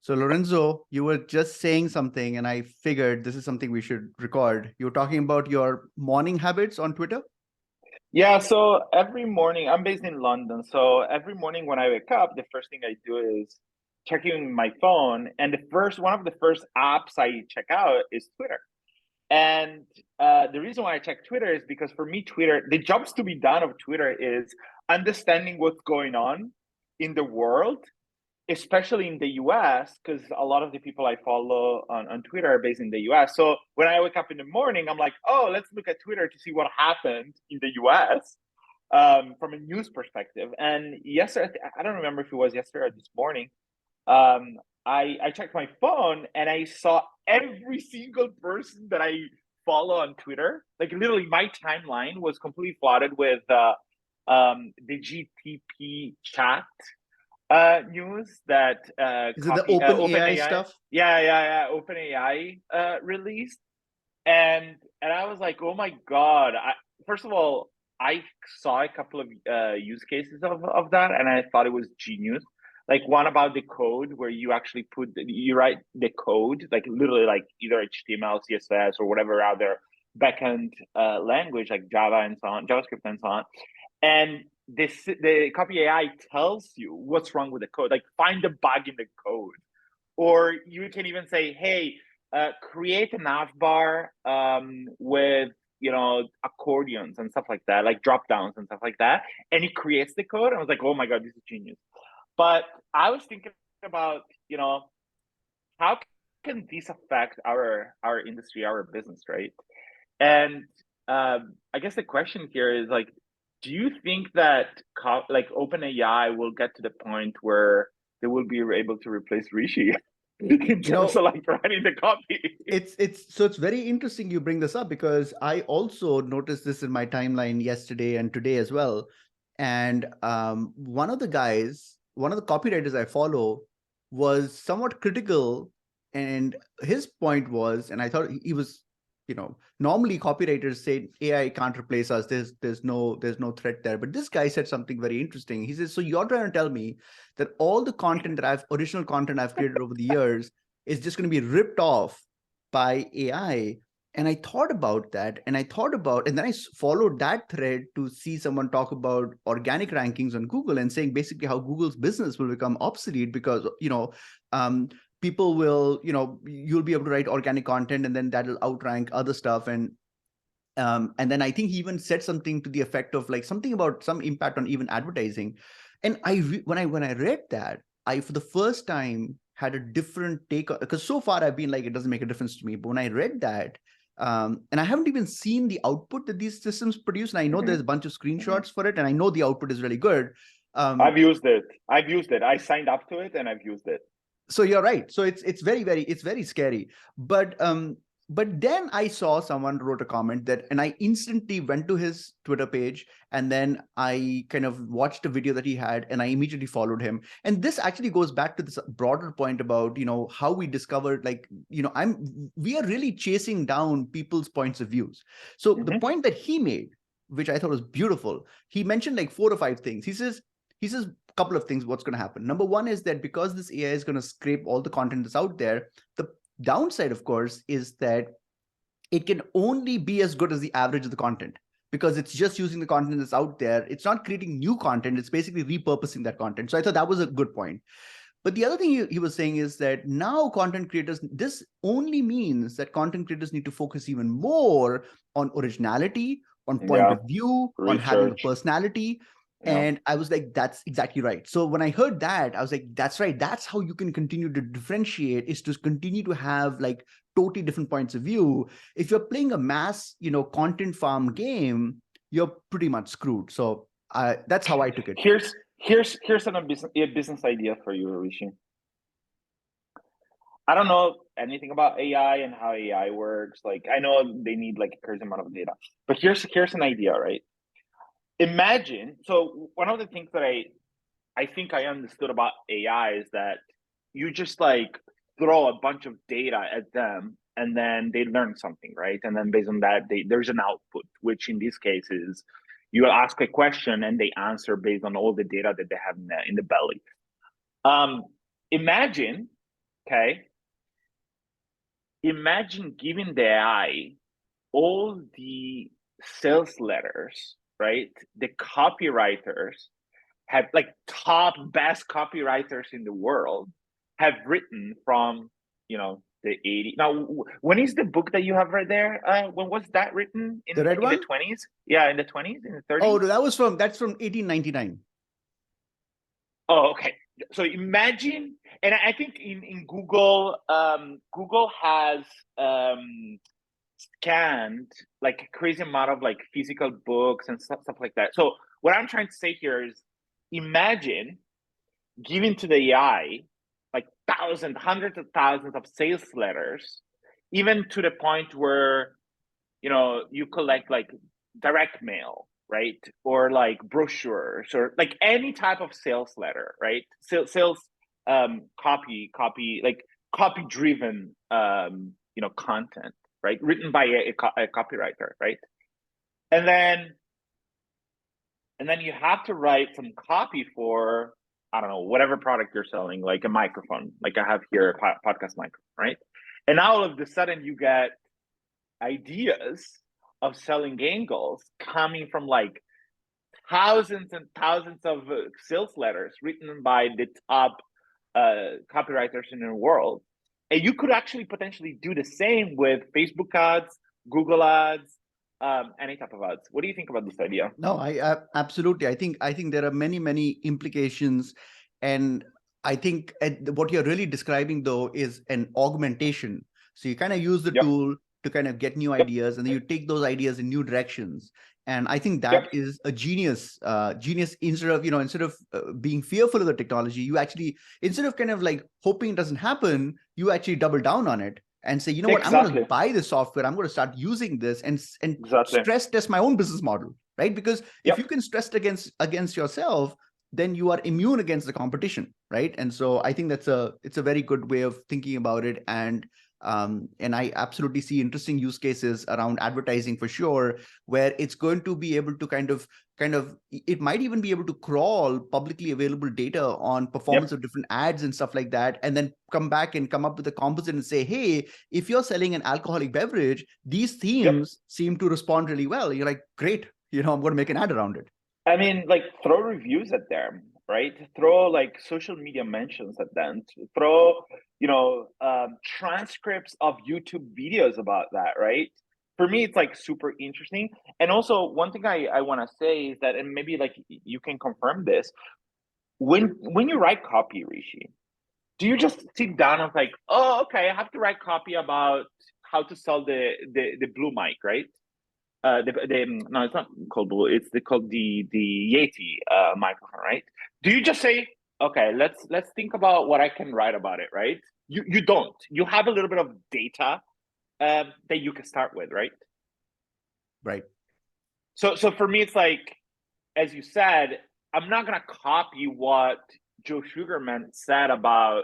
So Lorenzo, you were just saying something and I figured this is something we should record. You were talking about your morning habits on Twitter? Yeah, so every morning, I'm based in London. So every morning when I wake up, the first thing I do is checking my phone. And one of the first apps I check out is Twitter. And the reason why I check Twitter is because for me, the jobs to be done of Twitter is understanding what's going on in the world, especially in the US, because a lot of the people I follow on Twitter are based in the US. So when I wake up in the morning, I'm like, oh, let's look at Twitter to see what happened in the US from a news perspective. And yesterday, I don't remember if it was yesterday or this morning, I checked my phone and I saw every single person that I follow on Twitter. Like literally, my timeline was completely flooded with the GTP chat news that Is it the open AI OpenAI, stuff? OpenAI released, and I was like, oh my god! First of all, I saw a couple of use cases of that, and I thought it was genius. Like one about the code where you actually you write the code, like literally like either HTML, CSS, or whatever other backend language like Java and so on, JavaScript and so on, and the copy AI tells you what's wrong with the code, like find the bug in the code, or you can even say, hey, create a nav bar with accordions and stuff like that, like drop downs and stuff like that, and it creates the code. I was like, oh my god, this is genius. But I was thinking about how can this affect our industry, our business, right? And I guess the question here is like, do you think that like OpenAI will get to the point where they will be able to replace Rishi in You terms know, of like writing the copy? it's very interesting you bring this up because I also noticed this in my timeline yesterday and today as well. And one of the copywriters I follow was somewhat critical, and his point was, and I thought he was, normally copywriters say AI can't replace us. There's no threat there. But this guy said something very interesting. He says, so you're trying to tell me that all the original content I've created over the years is just going to be ripped off by AI. And I thought about that, and and then I followed that thread to see someone talk about organic rankings on Google and saying basically how Google's business will become obsolete because, people will, you'll be able to write organic content and then that'll outrank other stuff. And then I think he even said something to the effect of like something about some impact on even advertising. And when I read that, I for the first time had a different take, because so far I've been like, it doesn't make a difference to me. But when I read that, and I haven't even seen the output that these systems produce, and I know there's a bunch of Mhm. screenshots for it, and I know the output is really good. I've Um, used it. I've used it. I signed up to it and I've used it. so you're right. So it's very scary. But then I saw someone wrote a comment that, and I instantly went to his Twitter page, and then I kind of watched a video that he had, and I immediately followed him. And this actually goes back to this broader point about how we discovered, like, we are really chasing down people's points of views. So the Hmm. point that he made, which I thought was beautiful, he mentioned like 4 or 5 things. He says a couple of things. What's going to happen? Number one is that because this AI is going to scrape all the content that's out there, the downside, of course, is that it can only be as good as the average of the content, because it's just using the content that's out there. It's not creating new content. It's basically repurposing that content. So I thought that was a good point. But the other thing he was saying is that now content creators, this only means that content creators need to focus even more on originality, on point Yeah, of view, on having a research. personality. Yeah. And I was like, that's exactly right. So when I heard that, I was like, that's right. That's how you can continue to differentiate, is to continue to have like totally different points of view. If you're playing a mass, content farm game, you're pretty much screwed. So that's how I took it. Here's a business idea for you, Rishi. I don't know anything about AI and how AI works. Like I know they need like a crazy amount of data. But here's an idea, right? Imagine, so one of the things that I think I understood about AI is that you just like throw a bunch of data at them and then they learn something, right? And then based on that, there's an output, which in this case is you ask a question and they answer based on all the data that they have in the belly. Um, Imagine Okay. Imagine giving the AI all the sales letters, right? The copywriters have like top best copywriters in the world have written from, the 80s. Now, when is the book that you have right there? When was that written? The red In the one? 20s? Yeah, in the 20s, in the Oh, 30s? that's from 1899. Oh, okay. So imagine, and I think in Google, Google has scanned like a crazy amount of like physical books and stuff like that. So what I'm trying to say here is, imagine giving to the AI like thousands, hundreds of thousands of sales letters, even to the point where you collect like direct mail, right? Or like brochures, or like any type of sales letter, right? Sales copy, like copy driven content, right? Written by a copywriter, right? And then you have to write some copy for, I don't know, whatever product you're selling, like a microphone, like I have here, a podcast microphone, right? And now all of a sudden you get ideas of selling angles coming from like thousands and thousands of sales letters written by the top copywriters in the world. And you could actually potentially do the same with Facebook ads, Google ads, any type of ads. What do you think about this idea? No, I absolutely. I think there are many implications, and I think what you're really describing though is an augmentation. So you kind of use the Yep. tool to kind of get new Yep. ideas, and then you take those ideas in new directions. And I think Yep. that is a genius. Genius, instead of being fearful of the technology, you actually, instead of kind of like hoping it doesn't happen, you actually double down on it and say, you know what, I'm going to Exactly. buy this software. I'm going to start using this and Exactly. stress test my own business model, right? Because if Yep. you can stress it against yourself, then you are immune against the competition, right? And so I think it's a very good way of thinking about it. And I absolutely see interesting use cases around advertising for sure, where it's going to be able to kind of it might even be able to crawl publicly available data on performance Yep. of different ads and stuff like that, and then come back and come up with a composite and say, hey, if you're selling an alcoholic beverage, these Yep. themes seem to respond really well. You're like, great, I'm going to make an ad around it. I mean, like throw reviews at them, right? Throw like social media mentions at them. Throw, transcripts of YouTube videos about that, right? For me, it's like super interesting. And also, one thing I want to say is that, and maybe like you can confirm this, when you write copy, Rishi, do you just sit down and like, oh, okay, I have to write copy about how to sell the blue mic, right? No, it's not called Blue. It's called the Yeti microphone, right? Do you just say, okay, let's think about what I can write about it, right? You don't. You have a little bit of data that you can start with, right? Right. So for me, it's like, as you said, I'm not gonna copy what Joe Sugarman said about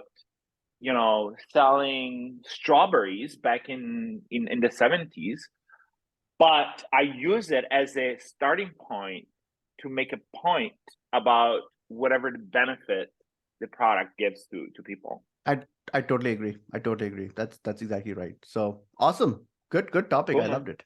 selling strawberries back in the 70s. But I use it as a starting point to make a point about whatever the benefit the product gives to people. I totally agree. That's exactly right. So awesome. Good topic. Cool, I man. loved it.